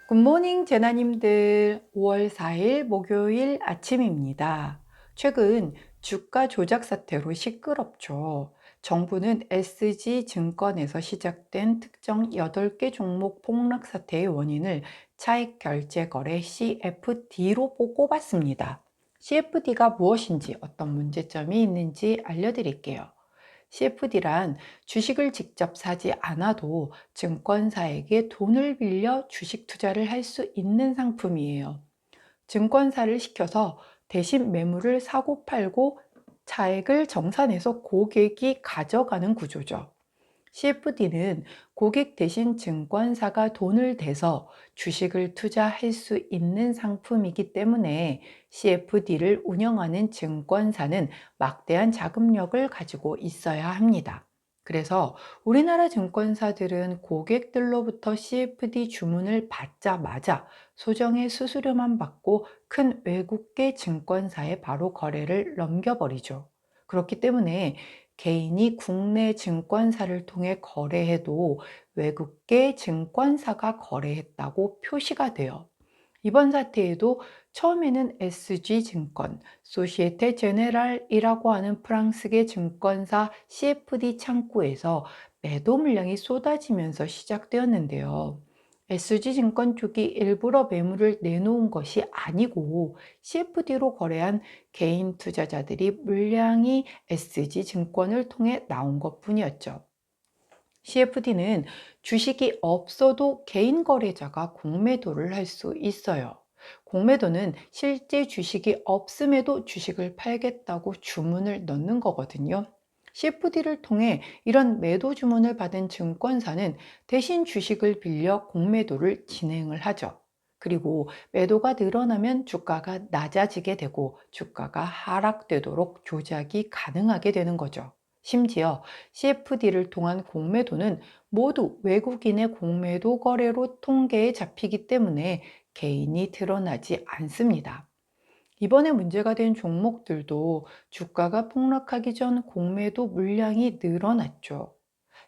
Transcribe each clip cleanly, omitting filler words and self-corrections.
굿모닝 제나님들, 5월 4일 목요일 아침입니다. 최근 주가 조작 사태로 시끄럽죠. 정부는 SG증권에서 시작된 특정 8개 종목 폭락 사태의 원인을 차익 결제 거래 CFD로 꼽았습니다. CFD가 무엇인지, 어떤 문제점이 있는지 알려드릴게요. CFD란 주식을 직접 사지 않아도 증권사에게 돈을 빌려 주식 투자를 할 수 있는 상품이에요. 증권사를 시켜서 대신 매물을 사고 팔고 차액을 정산해서 고객이 가져가는 구조죠. CFD는 고객 대신 증권사가 돈을 대서 주식을 투자할 수 있는 상품이기 때문에 CFD를 운영하는 증권사는 막대한 자금력을 가지고 있어야 합니다. 그래서 우리나라 증권사들은 고객들로부터 CFD 주문을 받자마자 소정의 수수료만 받고 큰 외국계 증권사에 바로 거래를 넘겨버리죠. 그렇기 때문에 개인이 국내 증권사를 통해 거래해도 외국계 증권사가 거래했다고 표시가 돼요. 이번 사태에도 처음에는 SG증권, 소시에테 제네랄이라고 하는 프랑스계 증권사 CFD 창구에서 매도 물량이 쏟아지면서 시작되었는데요. SG증권 쪽이 일부러 매물을 내놓은 것이 아니고 CFD로 거래한 개인 투자자들이 물량이 SG증권을 통해 나온 것뿐이었죠. CFD는 주식이 없어도 개인 거래자가 공매도를 할 수 있어요. 공매도는 실제 주식이 없음에도 주식을 팔겠다고 주문을 넣는 거거든요. CFD를 통해 이런 매도 주문을 받은 증권사는 대신 주식을 빌려 공매도를 진행을 하죠. 그리고 매도가 늘어나면 주가가 낮아지게 되고 주가가 하락되도록 조작이 가능하게 되는 거죠. 심지어 CFD를 통한 공매도는 모두 외국인의 공매도 거래로 통계에 잡히기 때문에 개인이 드러나지 않습니다. 이번에 문제가 된 종목들도 주가가 폭락하기 전 공매도 물량이 늘어났죠.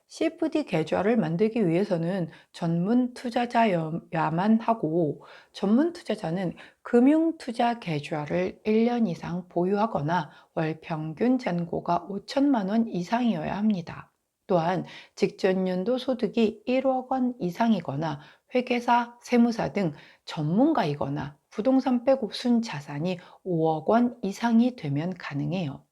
CFD 계좌를 만들기 위해서는 전문 투자자여야만 하고, 전문 투자자는 금융 투자 계좌를 1년 이상 보유하거나 월 평균 잔고가 5천만 원 이상이어야 합니다. 또한 직전 연도 소득이 1억 원 이상이거나 회계사, 세무사 등 전문가이거나 부동산 빼고 순자산이 5억 원 이상이 되면 가능해요.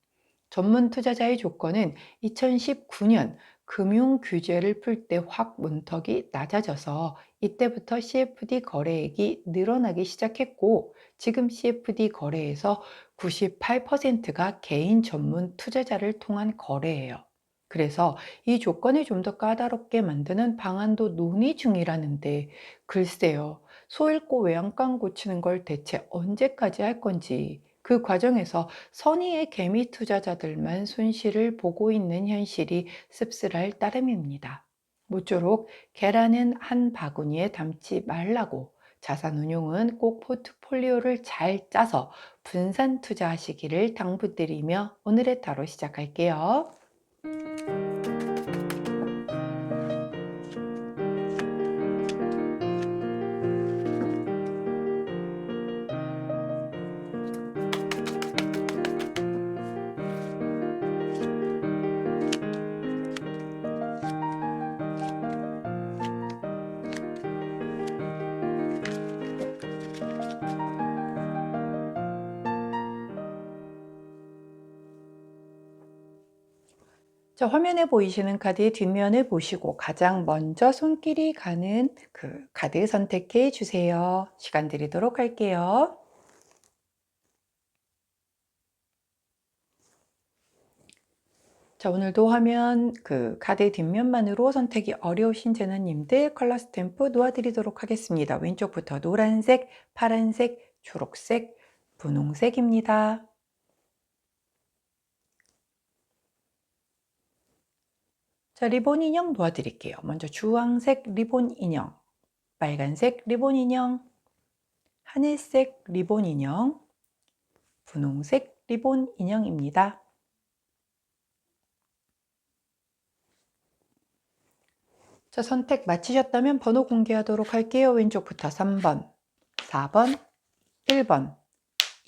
전문 투자자의 조건은 2019년 금융 규제를 풀 때 확 문턱이 낮아져서 이때부터 CFD 거래액이 늘어나기 시작했고, 지금 CFD 거래에서 98%가 개인 전문 투자자를 통한 거래예요. 그래서 이 조건을 좀 더 까다롭게 만드는 방안도 논의 중이라는데, 글쎄요, 소 잃고 외양간 고치는 걸 대체 언제까지 할 건지, 그 과정에서 선의의 개미 투자자들만 손실을 보고 있는 현실이 씁쓸할 따름입니다. 모쪼록 계란은 한 바구니에 담지 말라고, 자산운용은 꼭 포트폴리오를 잘 짜서 분산 투자하시기를 당부드리며 오늘의 타로 시작할게요. 자, 화면에 보이시는 카드의 뒷면을 보시고 가장 먼저 손길이 가는 그 카드 선택해 주세요. 시간 드리도록 할게요. 자, 오늘도 화면 그 카드 뒷면만으로 선택이 어려우신 재나님들 컬러 스탬프 놓아드리도록 하겠습니다. 왼쪽부터 노란색, 파란색, 초록색, 분홍색입니다. 자, 리본 인형 놓아드릴게요. 먼저 주황색 리본 인형, 빨간색 리본 인형, 하늘색 리본 인형, 분홍색 리본 인형입니다. 자, 자, 선택 마치셨다면 번호 공개하도록 할게요. 왼쪽부터 3번, 4번, 1번,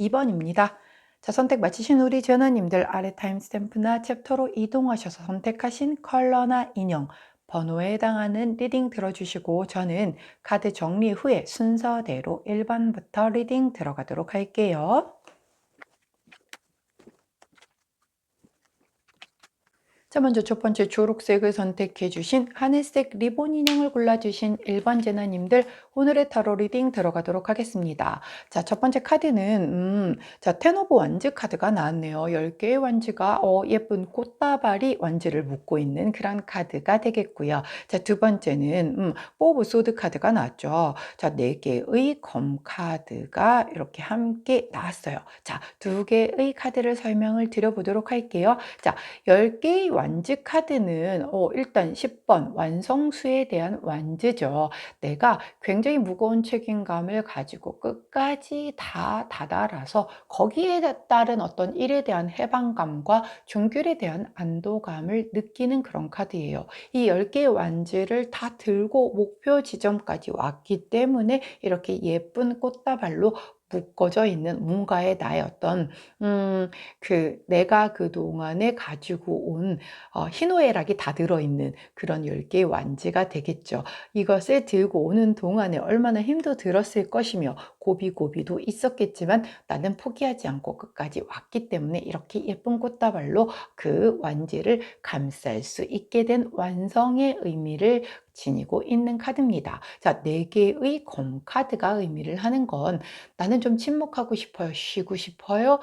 2번입니다. 자, 선택 마치신 우리 전원님들 아래 타임스탬프나 챕터로 이동하셔서 선택하신 컬러나 인형, 번호에 해당하는 리딩 들어주시고 저는 카드 정리 후에 순서대로 1번부터 리딩 들어가도록 할게요. 자, 먼저 첫 번째 초록색을 선택해 주신 하늘색 리본 인형을 골라주신 1번 제나님들 오늘의 타로 리딩 들어가도록 하겠습니다. 자, 첫 번째 카드는 자, 텐 오브 완즈 카드가 나왔네요. 10개의 완즈가 예쁜 꽃다발이 완즈를 묶고 있는 그런 카드가 되겠고요. 자, 두 번째는 포브 소드 카드가 나왔죠. 자, 4개의 검 카드가 이렇게 함께 나왔어요. 자, 2개의 카드를 설명을 드려보도록 할게요. 자, 10개의 완즈 카드는 일단 10번 완성수에 대한 완즈죠. 내가 굉장히 무거운 책임감을 가지고 끝까지 다 다다라서 거기에 따른 어떤 일에 대한 해방감과 종결에 대한 안도감을 느끼는 그런 카드예요. 이 10개의 완즈를 다 들고 목표 지점까지 왔기 때문에 이렇게 예쁜 꽃다발로 묶어져 있는 뭔가의 나의 어떤 내가 그동안에 가지고 온 희노애락이 다 들어있는 그런 10개의 완지가 되겠죠. 이것을 들고 오는 동안에 얼마나 힘도 들었을 것이며 고비고비도 있었겠지만 나는 포기하지 않고 끝까지 왔기 때문에 이렇게 예쁜 꽃다발로 그 완지를 감쌀 수 있게 된 완성의 의미를 지니고 있는 카드입니다. 자, 4개의 검 카드가 의미를 하는 건 나는 좀 침묵하고 싶어요. 쉬고 싶어요.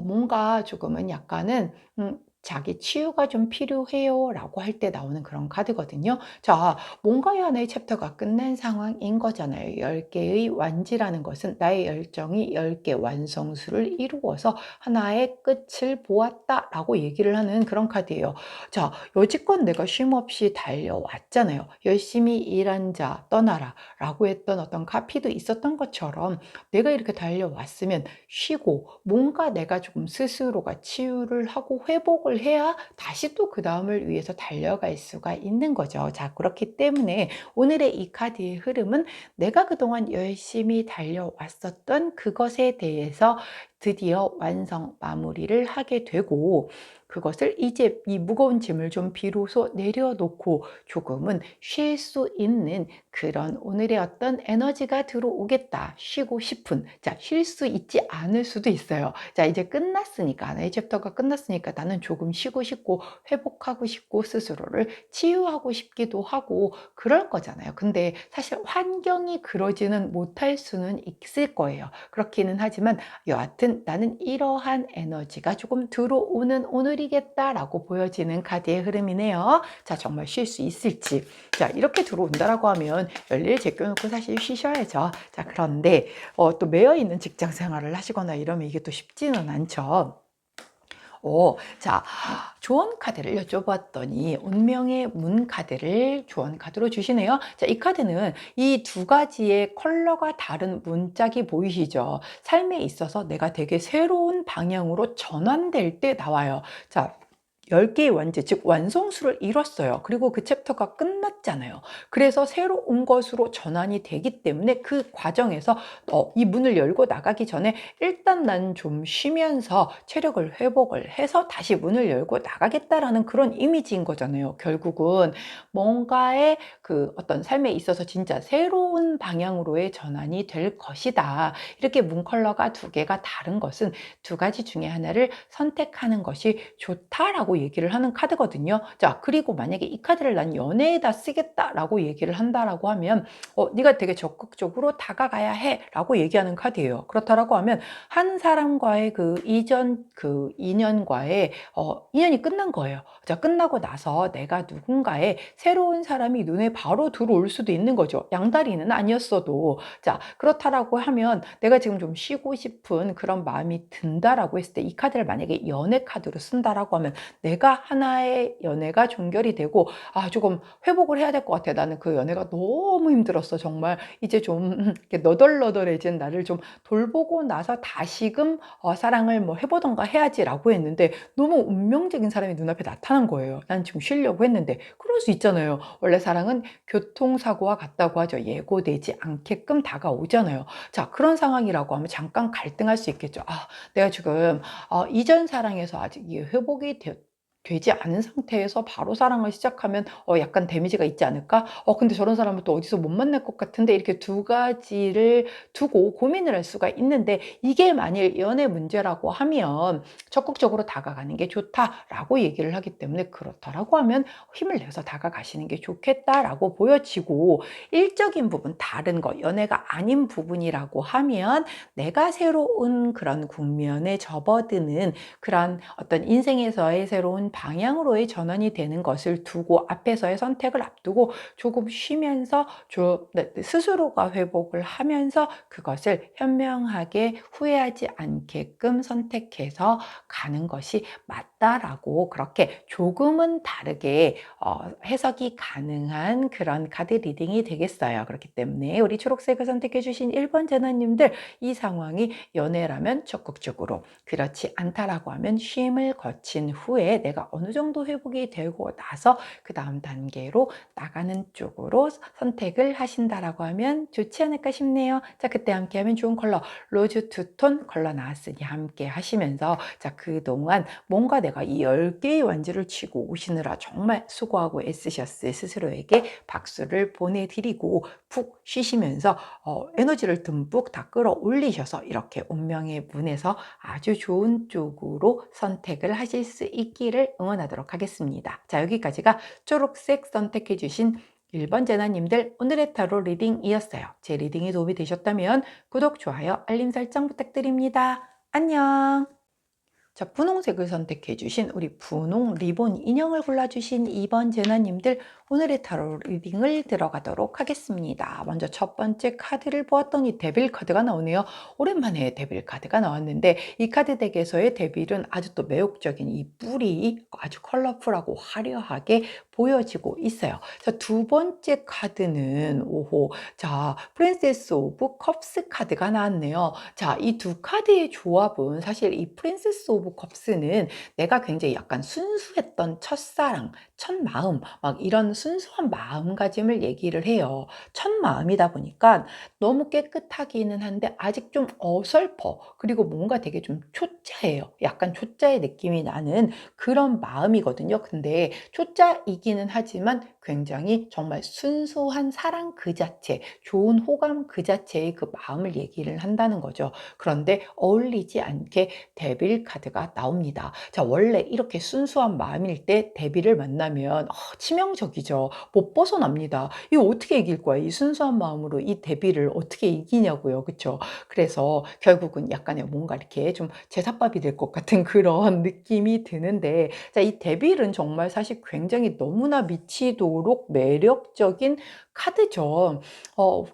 뭔가 조금은 약간은 자기 치유가 좀 필요해요 라고 할 때 나오는 그런 카드거든요. 자, 뭔가의 하나의 챕터가 끝난 상황인 거잖아요. 10개의 완지라는 것은 나의 열정이 10개 완성수를 이루어서 하나의 끝을 보았다 라고 얘기를 하는 그런 카드예요. 자, 여지껏 내가 쉼없이 달려왔잖아요. 열심히 일한 자 떠나라 라고 했던 어떤 카피도 있었던 것처럼 내가 이렇게 달려왔으면 쉬고 뭔가 내가 조금 스스로가 치유를 하고 회복을 해야 다시 또 그 다음을 위해서 달려갈 수가 있는 거죠. 자, 그렇기 때문에 오늘의 이 카드의 흐름은 내가 그동안 열심히 달려왔었던 그것에 대해서 드디어 완성 마무리를 하게 되고 그것을 이제 이 무거운 짐을 좀 비로소 내려놓고 조금은 쉴 수 있는 그런 오늘의 어떤 에너지가 들어오겠다. 쉬고 싶은. 자, 쉴 수 있지 않을 수도 있어요. 자, 이제 끝났으니까, 하나의 챕터가 끝났으니까 나는 조금 쉬고 싶고, 회복하고 싶고, 스스로를 치유하고 싶기도 하고, 그럴 거잖아요. 근데 사실 환경이 그러지는 못할 수는 있을 거예요. 그렇기는 하지만, 여하튼 나는 이러한 에너지가 조금 들어오는 오늘이겠다라고 보여지는 카드의 흐름이네요. 자, 정말 쉴 수 있을지. 자, 이렇게 들어온다라고 하면 열일 제껴놓고 사실 쉬셔야죠. 자, 그런데 또 매여 있는 직장 생활을 하시거나 이러면 이게 또 쉽지는 않죠. 자, 조언 카드를 여쭤봤더니 운명의 문 카드를 조언 카드로 주시네요. 자, 이 카드는 이 두 가지의 컬러가 다른 문짝이 보이시죠? 삶에 있어서 내가 되게 새로운 방향으로 전환될 때 나와요. 자, 10개의 완제, 즉 완성수를 이뤘어요. 그리고 그 챕터가 끝났잖아요. 그래서 새로운 것으로 전환이 되기 때문에 그 과정에서 이 문을 열고 나가기 전에 일단 난 좀 쉬면서 체력을 회복을 해서 다시 문을 열고 나가겠다라는 그런 이미지인 거잖아요. 결국은 뭔가의 그 어떤 삶에 있어서 진짜 새로운 방향으로의 전환이 될 것이다. 이렇게 문 컬러가 두 개가 다른 것은 두 가지 중에 하나를 선택하는 것이 좋다라고 얘기를 하는 카드거든요. 자, 그리고 만약에 이 카드를 난 연애에다 쓰겠다라고 얘기를 한다라고 하면 네가 되게 적극적으로 다가가야 해라고 얘기하는 카드예요. 그렇다라고 하면 한 사람과의 그 이전 그 인연과의 인연이 끝난 거예요. 자, 끝나고 나서 내가 누군가의 새로운 사람이 눈에 바로 들어올 수도 있는 거죠. 양다리는 아니었어도. 자, 그렇다라고 하면 내가 지금 좀 쉬고 싶은 그런 마음이 든다라고 했을 때 이 카드를 만약에 연애 카드로 쓴다라고 하면 내가 하나의 연애가 종결이 되고 조금 회복을 해야 될 것 같아. 나는 그 연애가 너무 힘들었어. 정말 이제 좀 이렇게 너덜너덜해진 나를 좀 돌보고 나서 다시금 사랑을 뭐 해보던가 해야지라고 했는데 너무 운명적인 사람이 눈앞에 나타난 거예요. 난 지금 쉬려고 했는데. 그럴 수 있잖아요. 원래 사랑은 교통사고와 같다고 하죠. 예고되지 않게끔 다가오잖아요. 자, 그런 상황이라고 하면 잠깐 갈등할 수 있겠죠. 내가 지금 이전 사랑에서 아직 이 회복이 되지 않은 상태에서 바로 사랑을 시작하면 약간 데미지가 있지 않을까? 근데 저런 사람을 또 어디서 못 만날 것 같은데 이렇게 두 가지를 두고 고민을 할 수가 있는데 이게 만일 연애 문제라고 하면 적극적으로 다가가는 게 좋다라고 얘기를 하기 때문에 그렇다라고 하면 힘을 내서 다가가시는 게 좋겠다라고 보여지고 일적인 부분, 다른 거, 연애가 아닌 부분이라고 하면 내가 새로운 그런 국면에 접어드는 그런 어떤 인생에서의 새로운 방향으로의 전환이 되는 것을 두고 앞에서의 선택을 앞두고 조금 쉬면서 스스로가 회복을 하면서 그것을 현명하게 후회하지 않게끔 선택해서 가는 것이 맞다라고 그렇게 조금은 다르게 해석이 가능한 그런 카드 리딩이 되겠어요. 그렇기 때문에 우리 초록색을 선택해 주신 1번 제너님들 이 상황이 연애라면 적극적으로 그렇지 않다라고 하면 쉼을 거친 후에 내가 어느 정도 회복이 되고 나서 그 다음 단계로 나가는 쪽으로 선택을 하신다라고 하면 좋지 않을까 싶네요. 자, 그때 함께 하면 좋은 컬러 로즈 투톤 컬러 나왔으니 함께 하시면서 자, 그동안 뭔가 내가 이 10개의 완주를 치고 오시느라 정말 수고하고 애쓰셨을 스스로에게 박수를 보내드리고 푹 쉬시면서 에너지를 듬뿍 다 끌어올리셔서 이렇게 운명의 문에서 아주 좋은 쪽으로 선택을 하실 수 있기를 응원하도록 하겠습니다. 자, 여기까지가 초록색 선택해 주신 1번 제나님들 오늘의 타로 리딩이었어요. 제 리딩이 도움이 되셨다면 구독, 좋아요, 알림 설정 부탁드립니다. 안녕. 자, 분홍색을 선택해 주신 우리 분홍 리본 인형을 골라주신 2번 제나님들 오늘의 타로 리딩을 들어가도록 하겠습니다. 먼저 첫 번째 카드를 보았더니 데빌 카드가 나오네요. 오랜만에 데빌 카드가 나왔는데 이 카드 덱에서의 데빌은 아주 또 매혹적인 이 뿔이 아주 컬러풀하고 화려하게 보여지고 있어요. 자, 두 번째 카드는 자, 프린세스 오브 컵스 카드가 나왔네요. 자, 이 두 카드의 조합은 사실 이 프린세스 오브 컵스는 내가 굉장히 약간 순수했던 첫사랑, 첫 마음, 막 이런 순수한 마음가짐을 얘기를 해요. 첫 마음이다 보니까 너무 깨끗하기는 한데 아직 좀 어설퍼. 그리고 뭔가 되게 좀 초짜예요. 약간 초짜의 느낌이 나는 그런 마음이거든요. 근데 초짜이기는 하지만 굉장히 정말 순수한 사랑 그 자체, 좋은 호감 그 자체의 그 마음을 얘기를 한다는 거죠. 그런데 어울리지 않게 데빌 카드가 나옵니다. 자, 원래 이렇게 순수한 마음일 때 데빌을 만나면 치명적이죠. 못 벗어납니다. 이거 어떻게 이길 거야? 이 순수한 마음으로 이 데빌을 어떻게 이기냐고요. 그렇죠? 그래서 결국은 약간의 뭔가 이렇게 좀 제사밥이 될 것 같은 그런 느낌이 드는데 자, 이 데빌은 정말 사실 굉장히 너무나 미치도록 매력적인 카드죠.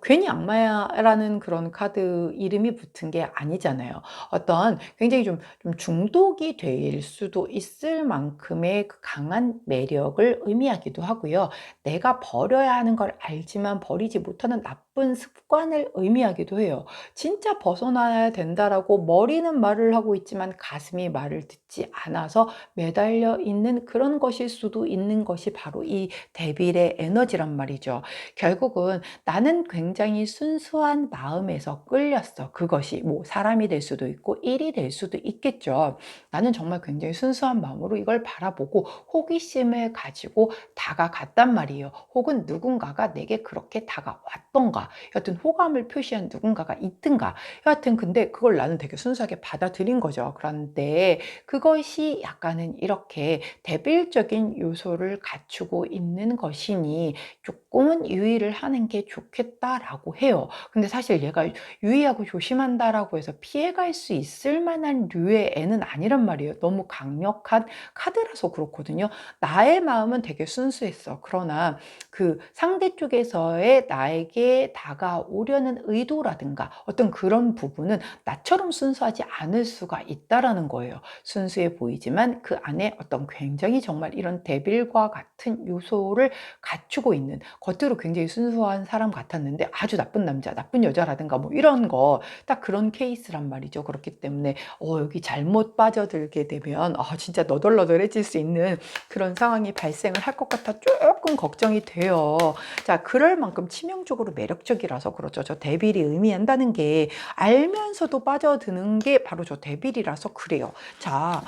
괜히 악마야라는 그런 카드 이름이 붙은 게 아니잖아요. 어떤 굉장히 좀 중독이 될 수도 있을 만큼의 그 강한 매력을 의미하기도 하고요. 내가 버려야 하는 걸 알지만 버리지 못하는 나쁜 습관을 의미하기도 해요. 진짜 벗어나야 된다라고 머리는 말을 하고 있지만 가슴이 말을 듣지 않아서 매달려 있는 그런 것일 수도 있는 것이 바로 이 데빌의 에너지란 말이죠. 결국은 나는 굉장히 순수한 마음에서 끌렸어. 그것이 뭐 사람이 될 수도 있고 일이 될 수도 있겠죠. 나는 정말 굉장히 순수한 마음으로 이걸 바라보고 호기심을 가지고 다가갔단 말이에요. 혹은 누군가가 내게 그렇게 다가왔던가 여하튼 호감을 표시한 누군가가 있든가 여하튼 근데 그걸 나는 되게 순수하게 받아들인 거죠. 그런데 그것이 약간은 이렇게 대비적인 요소를 갖추고 있는 것이니 조금은 유의를 하는 게 좋겠다라고 해요. 근데 사실 얘가 유의하고 조심한다라고 해서 피해갈 수 있을 만한 류의 애는 아니란 말이에요. 너무 강력한 카드라서 그렇거든요. 나의 마음은 되게 순수했어. 그러나 그 상대 쪽에서의 나에게 나에게 다가오려는 의도라든가 어떤 그런 부분은 나처럼 순수하지 않을 수가 있다라는 거예요. 순수해 보이지만 그 안에 어떤 굉장히 정말 이런 데빌과 같은 요소를 갖추고 있는, 겉으로 굉장히 순수한 사람 같았는데 아주 나쁜 남자, 나쁜 여자라든가 뭐 이런 거 딱 그런 케이스란 말이죠. 그렇기 때문에 여기 잘못 빠져들게 되면 진짜 너덜너덜해질 수 있는 그런 상황이 발생을 할 것 같아 조금 걱정이 돼요. 자, 그럴 만큼 치명적으로 매력적이라서 그렇죠. 저 데빌이 의미한다는 게 알면서도 빠져드는 게 바로 저 데빌이라서 그래요. 자,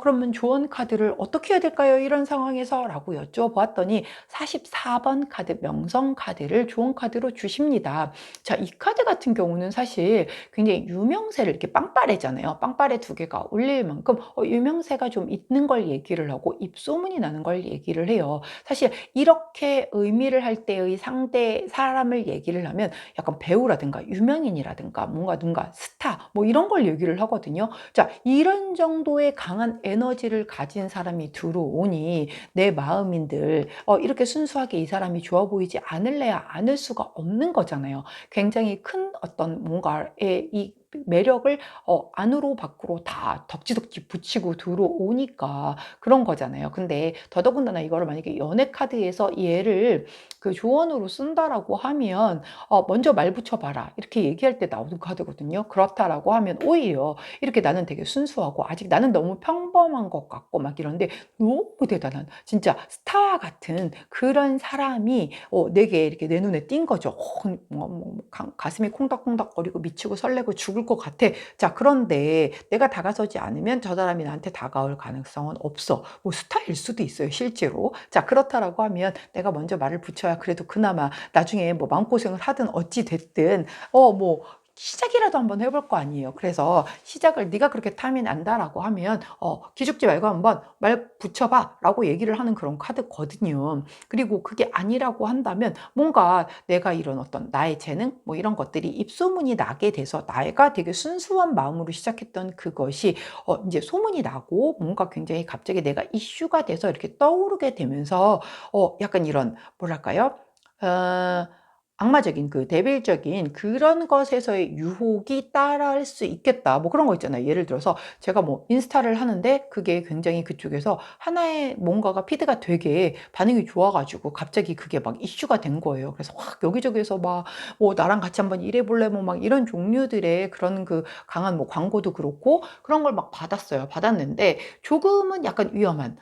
그러면 조언 카드를 어떻게 해야 될까요? 이런 상황에서 라고 여쭤보았더니 44번 카드, 명성 카드를 조언 카드로 주십니다. 자, 이 카드 같은 경우는 사실 굉장히 유명세를, 이렇게 빵빠레잖아요. 빵빠레 두 개가 올릴 만큼 유명세가 좀 있는 걸 얘기를 하고 입소문이 나는 걸 얘기를 해요. 사실 이렇게 의미를 할 때의 상대 사람을 얘기를 하면 약간 배우라든가 유명인이라든가 뭔가 누군가 스타 뭐 이런 걸 얘기를 하거든요. 자, 이런 정도의 강한 에너지를 가진 사람이 들어오니 내 마음인들 이렇게 순수하게 이 사람이 좋아 보이지 않을래야 않을 수가 없는 거잖아요. 굉장히 큰 어떤 뭔가의 이 매력을 안으로 밖으로 다 덕지덕지 붙이고 들어오니까 그런 거잖아요. 근데 더더군다나 이거를 만약에 연애 카드에서 얘를 그 조언으로 쓴다라고 하면 먼저 말 붙여봐라 이렇게 얘기할 때 나오는 카드거든요. 그렇다라고 하면 오히려 이렇게 나는 되게 순수하고 아직 나는 너무 평범한 것 같고 막 이런데 너무 대단한 진짜 스타 같은 그런 사람이 내게 이렇게 내 눈에 띈 거죠. 가슴이 콩닥콩닥거리고 미치고 설레고 죽을 것 같아. 자, 그런데 내가 다가서지 않으면 저 사람이 나한테 다가올 가능성은 없어. 뭐 스타일 수도 있어요, 실제로. 자, 그렇다라고 하면 내가 먼저 말을 붙여야 그래도 그나마 나중에 뭐 마음고생을 하든 어찌 됐든 뭐 시작이라도 한번 해볼 거 아니에요. 그래서 시작을 네가 그렇게 탐이 난다라고 하면 기죽지 말고 한번 말 붙여봐 라고 얘기를 하는 그런 카드거든요. 그리고 그게 아니라고 한다면 뭔가 내가 이런 어떤 나의 재능 뭐 이런 것들이 입소문이 나게 돼서 나가 되게 순수한 마음으로 시작했던 그것이 이제 소문이 나고 뭔가 굉장히 갑자기 내가 이슈가 돼서 이렇게 떠오르게 되면서 약간 이런 뭐랄까요? 어, 악마적인 그 데빌적인 그런 것에서의 유혹이 따라할 수 있겠다. 뭐 그런 거 있잖아요. 예를 들어서 제가 뭐 인스타를 하는데 그게 굉장히 그쪽에서 하나의 뭔가가 피드가 되게 반응이 좋아가지고 갑자기 그게 막 이슈가 된 거예요. 그래서 확 여기저기서 막 뭐 나랑 같이 한번 일해볼래 뭐 막 이런 종류들의 그런 그 강한 뭐 광고도 그렇고 그런 걸 막 받았어요. 받았는데 조금은 약간 위험한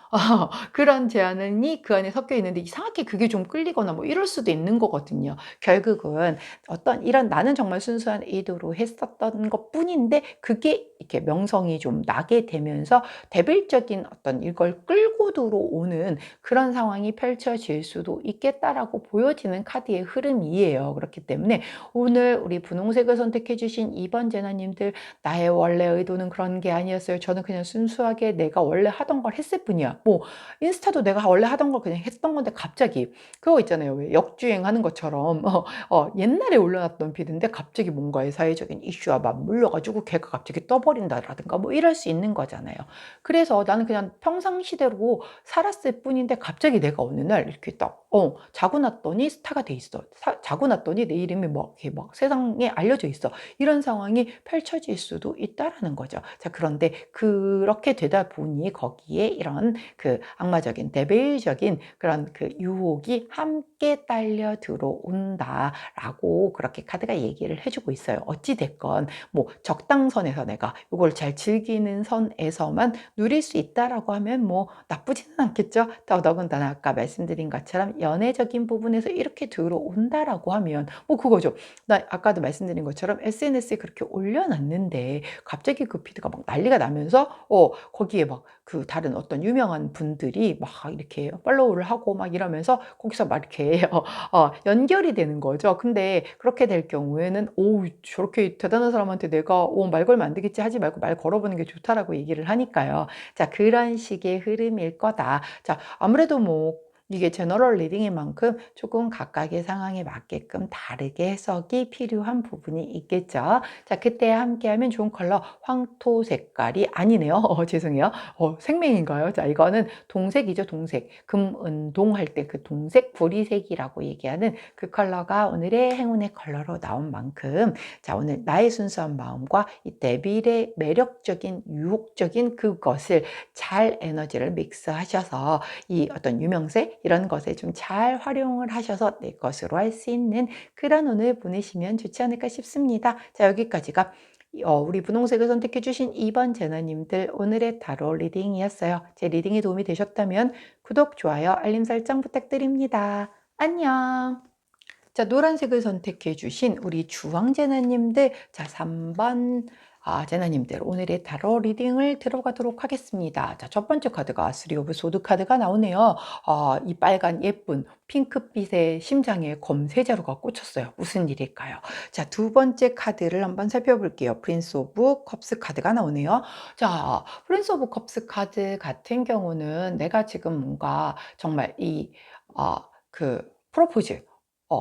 그런 제안이 그 안에 섞여 있는데 이상하게 그게 좀 끌리거나 뭐 이럴 수도 있는 거거든요. 결국은 어떤 이런 나는 정말 순수한 의도로 했었던 것 뿐인데 그게 이렇게 명성이 좀 나게 되면서 대빌적인 어떤 이걸 끌고 들어오는 그런 상황이 펼쳐질 수도 있겠다라고 보여지는 카드의 흐름이에요. 그렇기 때문에 오늘 우리 분홍색을 선택해 주신 2번 제나님들 나의 원래 의도는 그런 게 아니었어요. 저는 그냥 순수하게 내가 원래 하던 걸 했을 뿐이야. 뭐 인스타도 내가 원래 하던 걸 그냥 했던 건데 갑자기 그거 있잖아요. 왜 역주행하는 것처럼 옛날에 올려놨던 피드인데 갑자기 뭔가의 사회적인 이슈와 맞물려가지고 걔가 갑자기 떠버린다라든가 뭐 이럴 수 있는 거잖아요. 그래서 나는 그냥 평상시대로 살았을 뿐인데 갑자기 내가 어느 날 이렇게 딱 자고 났더니 스타가 돼 있어. 자고 났더니 내 이름이 막 이렇게 막 세상에 알려져 있어. 이런 상황이 펼쳐질 수도 있다라는 거죠. 자, 그런데 그렇게 되다 보니 거기에 이런 그 악마적인 데빌적인 그런 그 유혹이 함께 딸려 들어온다라고 그렇게 카드가 얘기를 해주고 있어요. 어찌 됐건 뭐 적당선에서 내가 이걸 잘 즐기는 선에서만 누릴 수 있다라고 하면 뭐 나쁘지는 않겠죠. 더더군다나 아까 말씀드린 것처럼 연애적인 부분에서 이렇게 들어온다라고 하면 뭐 그거죠. 나 아까도 말씀드린 것처럼 SNS에 그렇게 올려놨는데 갑자기 그 피드가 막 난리가 나면서 거기에 막 그 다른 어떤 유명한 분들이 막 이렇게 팔로우를 하고 막 이러면서 거기서 막 이렇게 연결이 되는 거죠. 근데 그렇게 될 경우에는 오 저렇게 대단한 사람한테 내가 말 걸면 안 되겠지 하지 말고 말 걸어보는 게 좋다라고 얘기를 하니까요. 자, 그런 식의 흐름일 거다. 자, 아무래도 뭐 이게 제너럴 리딩인 만큼 조금 각각의 상황에 맞게끔 다르게 해석이 필요한 부분이 있겠죠. 자, 그때 함께하면 좋은 컬러 황토 색깔이 아니네요. 죄송해요. 생명인가요? 자, 이거는 동색이죠, 동색. 금은동 할 때 그 동색 구리색이라고 얘기하는 그 컬러가 오늘의 행운의 컬러로 나온 만큼, 자, 오늘 나의 순수한 마음과 이 데빌의 매력적인 유혹적인 그것을 잘 에너지를 믹스하셔서 이 어떤 유명세 이런 것에 좀 잘 활용을 하셔서 내 것으로 할 수 있는 그런 오늘 보내시면 좋지 않을까 싶습니다. 자, 여기까지가 우리 분홍색을 선택해 주신 2번 제너님들 오늘의 타로 리딩이었어요. 제 리딩이 도움이 되셨다면 구독, 좋아요, 알림 설정 부탁드립니다. 안녕. 자, 노란색을 선택해 주신 우리 주황 제너님들, 자, 3번 제너님들 오늘의 타로 리딩을 들어가도록 하겠습니다. 자, 첫 번째 카드가 쓰리 오브 소드 카드가 나오네요. 이 빨간 예쁜 핑크빛의 심장에 검세 자루가 꽂혔어요. 무슨 일일까요? 자, 두 번째 카드를 한번 살펴볼게요. 프린스 오브 컵스 카드가 나오네요. 자, 프린스 오브 컵스 카드 같은 경우는 내가 지금 뭔가 정말 프로포즈,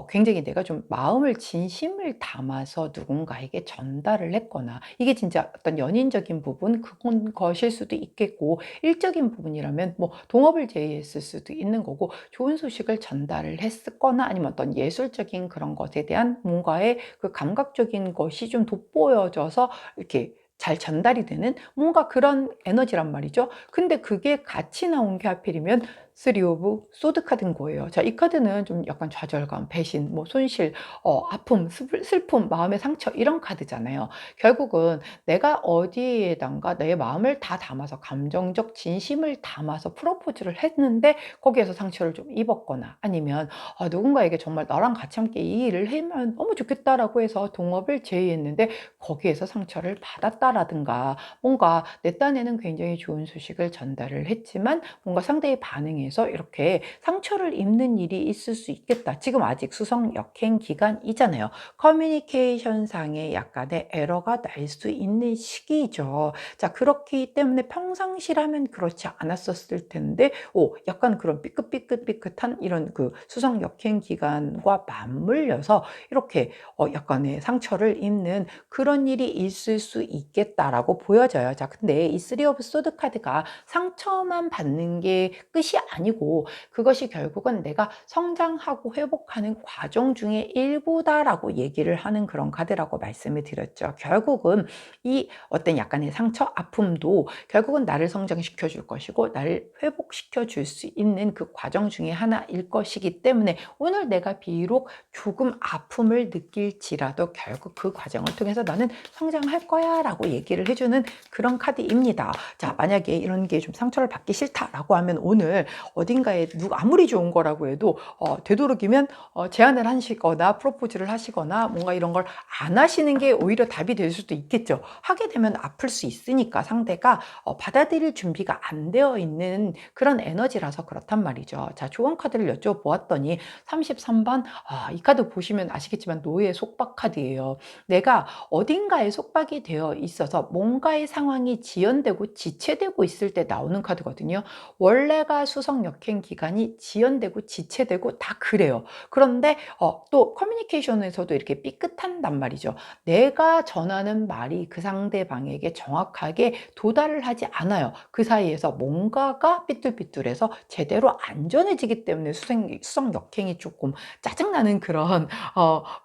굉장히 내가 좀 마음을 진심을 담아서 누군가에게 전달을 했거나, 이게 진짜 어떤 연인적인 부분, 그건 것일 수도 있겠고, 일적인 부분이라면 뭐 동업을 제의했을 수도 있는 거고, 좋은 소식을 전달을 했거나, 아니면 어떤 예술적인 그런 것에 대한 뭔가의 그 감각적인 것이 좀 돋보여져서 이렇게 잘 전달이 되는 뭔가 그런 에너지란 말이죠. 근데 그게 같이 나온 게 하필이면 쓰리 오브 소드 카드인 거예요. 자, 이 카드는 좀 약간 좌절감, 배신, 뭐 손실, 아픔, 슬픔, 마음의 상처 이런 카드잖아요. 결국은 내가 어디에단가 내 마음을 다 담아서 감정적 진심을 담아서 프로포즈를 했는데 거기에서 상처를 좀 입었거나, 아니면 누군가에게 정말 나랑 같이 함께 이 일을 하면 너무 좋겠다라고 해서 동업을 제의했는데 거기에서 상처를 받았다라든가, 뭔가 내 딴에는 굉장히 좋은 소식을 전달을 했지만 뭔가 상대의 반응에서 이렇게 상처를 입는 일이 있을 수 있겠다. 지금 아직 수성 역행 기간이잖아요. 커뮤니케이션 상의 약간의 에러가 날 수 있는 시기죠. 자, 그렇기 때문에 평상시라면 그렇지 않았었을 텐데 약간 그런 삐끗삐끗삐끗한 이런 그 수성 역행 기간과 맞물려서 이렇게 약간의 상처를 입는 그런 일이 있을 수 있겠다라고 보여져요. 자, 근데 이 쓰리 오브 소드 카드가 상처만 받는 게 끝이 아니고, 그것이 결국은 내가 성장하고 회복하는 과정 중에 일부다라고 얘기를 하는 그런 카드라고 말씀을 드렸죠. 결국은 이 어떤 약간의 상처, 아픔도 결국은 나를 성장시켜 줄 것이고 나를 회복시켜 줄 수 있는 그 과정 중에 하나일 것이기 때문에, 오늘 내가 비록 조금 아픔을 느낄지라도 결국 그 과정을 통해서 나는 성장할 거야 라고 얘기를 해주는 그런 카드입니다. 자, 만약에 이런 게 좀 상처를 받기 싫다라고 하면 오늘 어딘가에 아무리 좋은 거라고 해도 되도록이면 제안을 하시거나 프로포즈를 하시거나 뭔가 이런 걸 안 하시는 게 오히려 답이 될 수도 있겠죠. 하게 되면 아플 수 있으니까 상대가 받아들일 준비가 안 되어 있는 그런 에너지라서 그렇단 말이죠. 자, 조언 카드를 여쭤보았더니 33번, 이 카드 보시면 아시겠지만 노예 속박 카드예요. 내가 어딘가에 속박이 되어 있어서 뭔가의 상황이 지연되고 지체되고 있을 때 나오는 카드거든요. 원래가 수성 역행 기간이 지연되고 지체되고 다 그래요. 그런데 또 커뮤니케이션에서도 이렇게 삐끗한단 말이죠. 내가 전하는 말이 그 상대방에게 정확하게 도달을 하지 않아요. 그 사이에서 뭔가가 삐뚤삐뚤해서 제대로 안전해지기 때문에 수성 역행이 조금 짜증나는 그런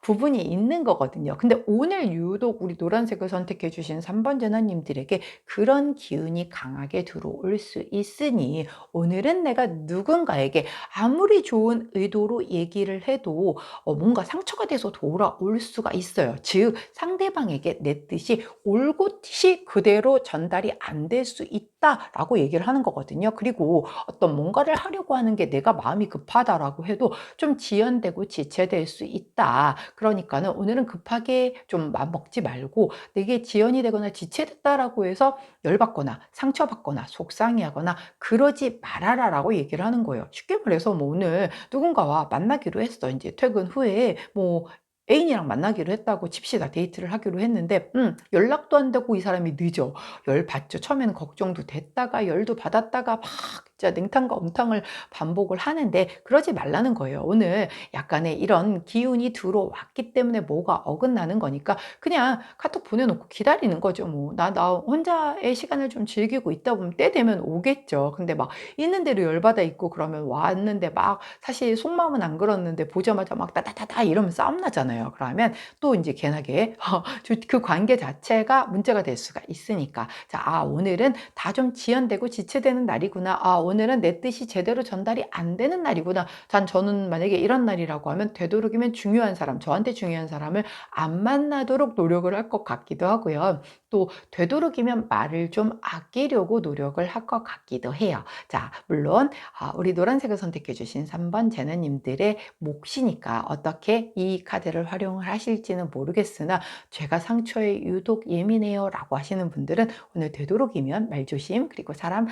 부분이 있는 거거든요. 근데 오늘 유독 우리 노란색을 선택해 주신 3번 전화님들에게 그런 기운이 강하게 들어올 수 있으니, 오늘은 내가 누군가에게 아무리 좋은 의도로 얘기를 해도 뭔가 상처가 돼서 돌아올 수가 있어요. 즉 상대방에게 내 뜻이 올곧이 그대로 전달이 안 될 수 있다라고 얘기를 하는 거거든요. 그리고 어떤 뭔가를 하려고 하는 게 내가 마음이 급하다라고 해도 좀 지연되고 지체될 수 있다. 그러니까는 오늘은 급하게 좀 마음 먹지 말고, 내게 지연이 되거나 지체됐다라고 해서 열받거나 상처받거나 속상해하거나 그러지 말아라라고 얘기를 하는 거예요. 쉽게 말해서 뭐 오늘 누군가와 만나기로 했어. 이제 퇴근 후에 뭐 애인이랑 만나기로 했다고 칩시다. 데이트를 하기로 했는데 연락도 안 되고 이 사람이 늦어. 열 받죠. 처음에는 걱정도 됐다가 열도 받았다가 막 진짜 냉탕과 온탕을 반복을 하는데 그러지 말라는 거예요. 오늘 약간의 이런 기운이 들어왔기 때문에 뭐가 어긋나는 거니까 그냥 카톡 보내놓고 기다리는 거죠. 뭐, 나 혼자의 시간을 좀 즐기고 있다 보면 때 되면 오겠죠. 근데 막 있는 대로 열받아 있고 그러면 왔는데 막 사실 속마음은 안 그렇는데 보자마자 막 따다다다 이러면 싸움 나잖아요. 그러면 또 이제 괜하게 그 관계 자체가 문제가 될 수가 있으니까. 자, 오늘은 다 좀 지연되고 지체되는 날이구나. 오늘은 내 뜻이 제대로 전달이 안 되는 날이구나. 저는 만약에 이런 날이라고 하면 되도록이면 중요한 사람, 저한테 중요한 사람을 안 만나도록 노력을 할 것 같기도 하고요. 또 되도록이면 말을 좀 아끼려고 노력을 할 것 같기도 해요. 자, 물론 우리 노란색을 선택해 주신 3번 제너님들의 몫이니까 어떻게 이 카드를 활용을 하실지는 모르겠으나 제가 상처에 유독 예민해요 라고 하시는 분들은 오늘 되도록이면 말조심, 그리고 사람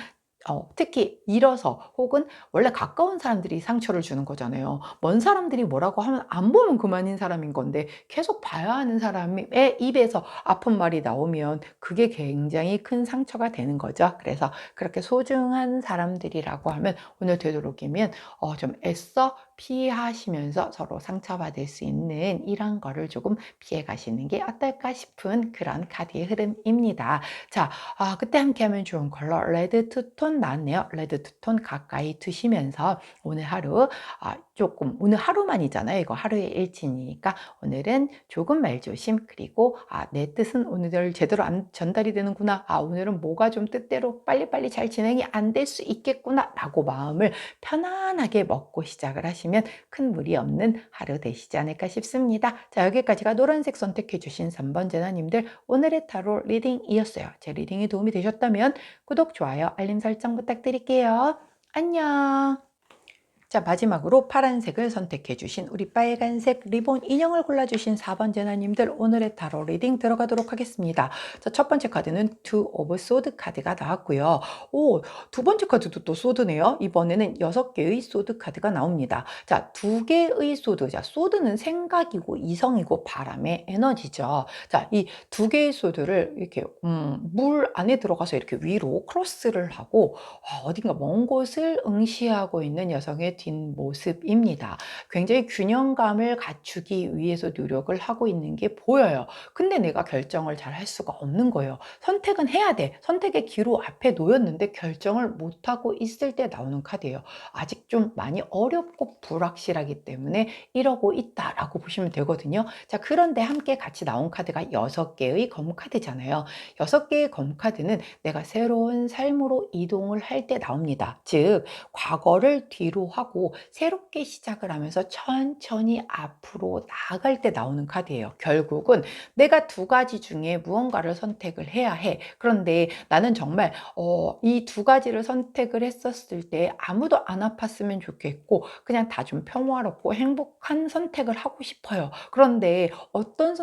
특히 일어서 혹은 원래 가까운 사람들이 상처를 주는 거잖아요. 먼 사람들이 뭐라고 하면 안 보면 그만인 사람인 건데 계속 봐야 하는 사람의 입에서 아픈 말이 나오면 그게 굉장히 큰 상처가 되는 거죠. 그래서 그렇게 소중한 사람들이라고 하면 오늘 되도록이면 좀 애써 피하시면서 서로 상처받을 수 있는 이런 거를 조금 피해 가시는 게 어떨까 싶은 그런 카드의 흐름입니다. 자, 그때 함께하면 좋은 컬러 레드 투톤 나왔네요. 레드 투톤 가까이 두시면서 오늘 하루 조금 오늘 하루만이잖아요. 이거 하루의 일진이니까 오늘은 조금 말조심, 그리고 내 뜻은 오늘 제대로 안 전달이 되는구나. 오늘은 뭐가 좀 뜻대로 빨리빨리 잘 진행이 안 될 수 있겠구나 라고 마음을 편안하게 먹고 시작을 하시면 큰 무리 없는 하루 되시지 않을까 싶습니다. 자, 여기까지가 노란색 선택해 주신 3번 제나님들 오늘의 타로 리딩이었어요. 제 리딩이 도움이 되셨다면 구독, 좋아요, 알림 설정 부탁드릴게요. 안녕. 자, 마지막으로 파란색을 선택해 주신 우리 빨간색 리본 인형을 골라주신 4번 제나님들 오늘의 타로 리딩 들어가도록 하겠습니다. 자, 첫 번째 카드는 투 오브 소드 카드가 나왔고요. 두 번째 카드도 또 소드네요. 이번에는 6개의 소드 카드가 나옵니다. 자, 2개의 소드. 자, 소드는 생각이고 이성이고 바람의 에너지죠. 자, 이 2개의 소드를 이렇게 물 안에 들어가서 이렇게 위로 크로스를 하고 어딘가 먼 곳을 응시하고 있는 여성의 뒷모습입니다. 굉장히 균형감을 갖추기 위해서 노력을 하고 있는 게 보여요. 근데 내가 결정을 잘 할 수가 없는 거예요. 선택은 해야 돼. 선택의 기로 앞에 놓였는데 결정을 못하고 있을 때 나오는 카드예요. 아직 좀 많이 어렵고 불확실하기 때문에 이러고 있다라고 보시면 되거든요. 자, 그런데 함께 같이 나온 카드가 6개의 검 카드잖아요. 6개의 검 카드는 내가 새로운 삶으로 이동을 할 때 나옵니다. 즉, 과거를 뒤로 하고 새롭게 시작을 하면서 천천히 앞으로 나아갈 때 나오는 카드예요. 결국은 내가 2가지 중에 무언가를 선택을 해야 해. 그런데 나는 정말 이 2가지를 선택을 했었을 때 아무도 안 아팠으면 좋겠고 그냥 다 좀 평화롭고 행복한 선택을 하고 싶어요. 그런데 어떤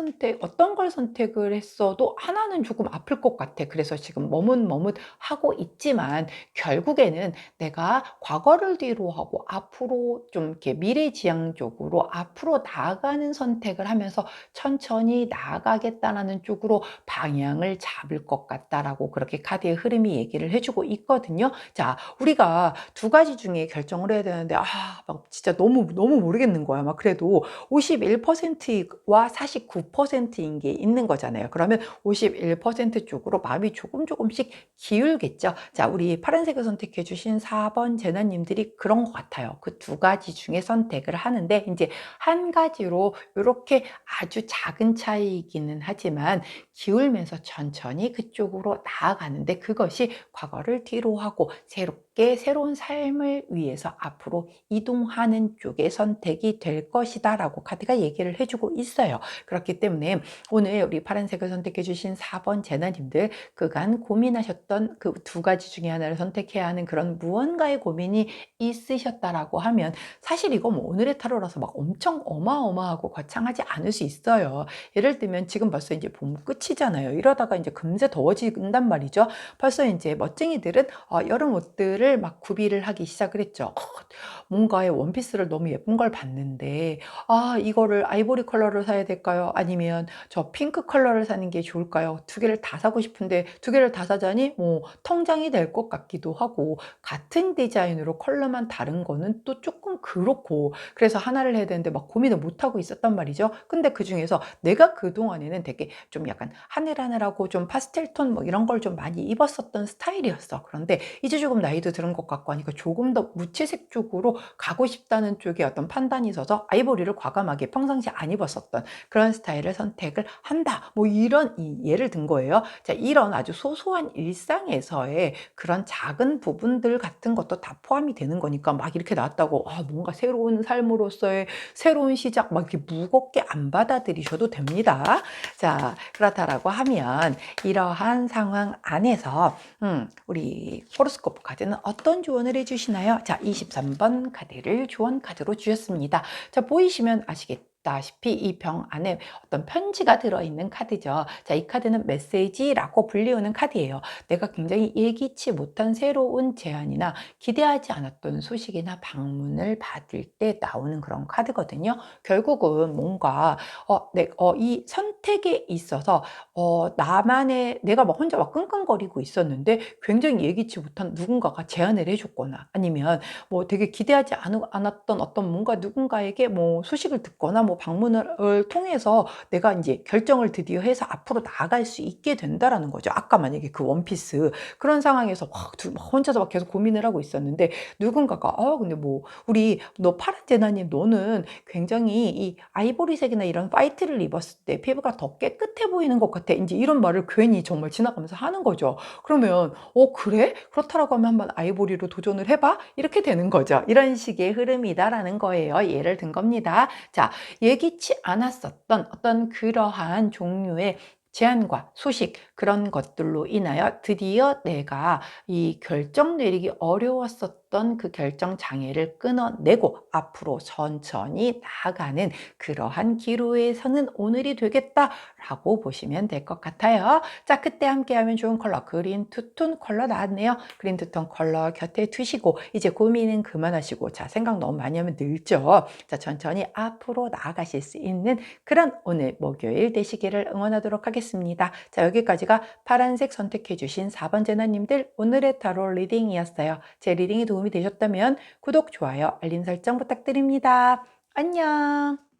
걸 선택을 했어도 하나는 조금 아플 것 같아. 그래서 지금 머뭇머뭇하고 있지만 결국에는 내가 과거를 뒤로 하고 앞으로 좀 이렇게 미래지향적으로 앞으로 나아가는 선택을 하면서 천천히 나아가겠다라는 쪽으로 방향을 잡을 것 같다라고 그렇게 카드의 흐름이 얘기를 해주고 있거든요. 자, 우리가 2가지 중에 결정을 해야 되는데 막 진짜 너무 모르겠는 거야. 막 그래도 51%와 49%인 게 있는 거잖아요. 그러면 51% 쪽으로 마음이 조금씩 기울겠죠. 자, 우리 파란색을 선택해 주신 4번 제나님들이 그런 것 같아요. 그 2가지 중에 선택을 하는데 이제 한 가지로 이렇게 아주 작은 차이이기는 하지만 기울면서 천천히 그쪽으로 나아가는데 그것이 과거를 뒤로 하고 새로운 삶을 위해서 앞으로 이동하는 쪽의 선택이 될 것이다 라고 카드가 얘기를 해주고 있어요. 그렇기 때문에 오늘 우리 파란색을 선택해 주신 4번 제나님들 그간 고민하셨던 그 2가지 중에 하나를 선택해야 하는 그런 무언가의 고민이 있으셨다라고 하면 사실 이거 뭐 오늘의 타로라서 막 엄청 어마어마하고 거창하지 않을 수 있어요. 예를 들면 지금 벌써 이제 봄 끝이잖아요. 이러다가 이제 금세 더워진단 말이죠. 벌써 이제 멋쟁이들은 여름 옷들을 원피스를 막 구비를 하기 시작을 했죠. 뭔가의 원피스를 너무 예쁜 걸 봤는데 이거를 아이보리 컬러를 사야 될까요? 아니면 저 핑크 컬러를 사는 게 좋을까요? 두 개를 다 사고 싶은데 두 개를 다 사자니 뭐 통장이 될 것 같기도 하고 같은 디자인으로 컬러만 다른 거는 또 조금 그렇고 그래서 하나를 해야 되는데 막 고민을 못 하고 있었단 말이죠. 근데 그중에서 내가 그동안에는 되게 좀 약간 하늘하늘하고 좀 파스텔 톤 뭐 이런 걸 좀 많이 입었었던 스타일이었어. 그런데 이제 조금 나이도 들은 것 같고 하니까 조금 더 무채색 쪽으로 가고 싶다는 쪽에 어떤 판단이 있어서 아이보리를 과감하게 평상시에 안 입었었던 그런 스타일을 선택을 한다. 뭐 이런 예를 든 거예요. 자, 이런 아주 소소한 일상에서의 그런 작은 부분들 같은 것도 다 포함이 되는 거니까 막 이렇게 나왔다고 뭔가 새로운 삶으로서의 새로운 시작 막 이렇게 무겁게 안 받아들이셔도 됩니다. 자, 그렇다라고 하면 이러한 상황 안에서 우리 호로스코프 카드는 어떤 조언을 해주시나요? 자, 23번 카드를 조언 카드로 주셨습니다. 자, 보이시면 아시겠다시피 이 병 안에 어떤 편지가 들어있는 카드죠. 자, 이 카드는 메시지라고 불리우는 카드예요. 내가 굉장히 예기치 못한 새로운 제안이나 기대하지 않았던 소식이나 방문을 받을 때 나오는 그런 카드거든요. 결국은 뭔가 이 선택에 있어서 나만의 내가 막 혼자 막 끙끙거리고 있었는데 굉장히 예기치 못한 누군가가 제안을 해줬거나 아니면 뭐 되게 기대하지 않았던 어떤 뭔가 누군가에게 뭐 소식을 듣거나 뭐 방문을 통해서 내가 이제 결정을 드디어 해서 앞으로 나아갈 수 있게 된다라는 거죠. 아까 만약에 그 원피스 그런 상황에서 막 혼자서 막 계속 고민을 하고 있었는데 누군가가 근데 뭐 우리 너 파란 제나님 너는 굉장히 이 아이보리색이나 이런 화이트를 입었을 때 피부가 더 깨끗해 보이는 것 같아. 이제 이런 말을 괜히 정말 지나가면서 하는 거죠. 그러면 그래? 그렇다라고 하면 한번 아이보리로 도전을 해봐? 이렇게 되는 거죠. 이런 식의 흐름이다라는 거예요. 예를 든 겁니다. 자, 예기치 않았었던 어떤 그러한 종류의 제안과 소식 그런 것들로 인하여 드디어 내가 이 결정 내리기 어려웠었던 그 결정 장애를 끊어내고 앞으로 천천히 나아가는 그러한 기로에 서는 오늘이 되겠다라고 보시면 될 것 같아요. 자, 그때 함께하면 좋은 컬러 그린 투톤 컬러 나왔네요. 그린 투톤 컬러 곁에 두시고 이제 고민은 그만하시고 자, 생각 너무 많이 하면 늘죠. 자, 천천히 앞으로 나아가실 수 있는 그런 오늘 목요일 되시기를 응원하도록 하겠습니다. 자, 여기까지가 파란색 선택해 주신 4번 제나님들 오늘의 타로 리딩이었어요. 제 리딩이 도움이 되셨다면 구독, 좋아요, 알림 설정 부탁드립니다. 안녕.